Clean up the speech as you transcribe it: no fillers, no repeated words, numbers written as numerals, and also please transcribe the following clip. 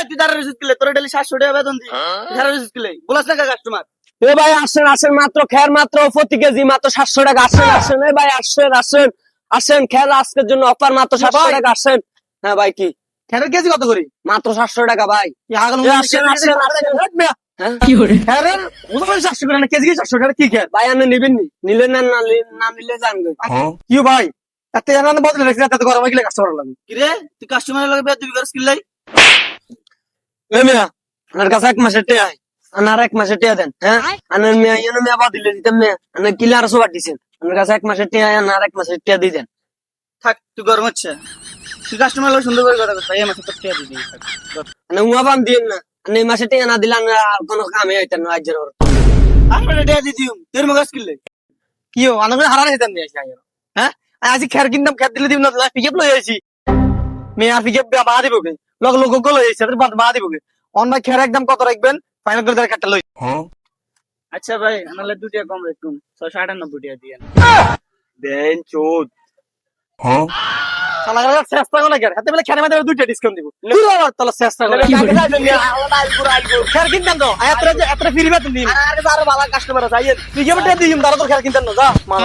তুই দাঁড়া রিসিভ করলে তোর ডেলি 700 টাকা বেতন দি দাঁড়া রিসিভ করলে বলাস না কাস্টমার এ ভাই আসেন আসেন মাত্র খের মাত্র প্রতি কেজি মাত্র 700 টাকা আসেন আসেন এ ভাই আসেন আসেন আসেন খের আজকের জন্য অফার মাত্র 700 টাকা আসেন হ্যাঁ ভাই কি খেরের কেজি কত করে মাত্র 700 টাকা ভাই আসেন আসেন কি করে খেরের বুঝবেন 700 করে না কেজি 700 টাকা কি খের ভাই আপনি নিবেন নি নিলে না না নিলে জানবে কি ভাই এত জানা বদলে রাখছিস এত গরম গেলে কাস্টমার লাগবে কি রে তুই কাস্টমারের লগে বেয়াদবি করিস কি লাই এ মিয়া আপনার কাছে 1 মাসের টাকা আনার 1 মাসের টাকা দেন হ্যাঁ আনার মিয়া এনে মিয়া বাদিলে দিতেন মিয়া আনার কিলার সব দিছেন আপনার কাছে 1 মাসের টাকা আনার 1 মাসের টাকা দিয়ে দেন থাক তুই গরম হচ্ছে তুই কাস্টমার লগে সুন্দর করে কথা কস ভাই আমার সাথে টাকা দিবি না উয়া বান দিন না আপনি এই মাসে টাকা না দিলে আর কোনো কামে হইতেন না আজের ওর আমরা টাকা দি দিম তোর মগাস কিলে কি হো আনা করে হারান হেতাম নিয়ে আসি হ্যাঁ আজ খের কিনতাম খের দিলে দিম না পিকআপ লই আইছি মেয়ে আর পিকআপ বা দিব কে লোক লই আইছি তাদের বা দিব কে অন ভাই খের একদম কত রাখবেন ফাইনাল করে তার কাটটা লই আচ্ছা ভাই আনালে 2 টাকা কম রাখুন 698 টাকা দিয়েন দেন চোদ শালা গলা চেষ্টা করে কেন হাতে বলে খেরে মধ্যে 2 টাকা ডিসকাউন্ট দিব তাহলে চেষ্টা করে খের কিনতাম তো এত ফ্রি বেতন দিন আর ভালো কাস্টমার আছে আইয়েন তুই কেমন টাকা দিম দাঁড়া তো খের কিনতাম না যা মা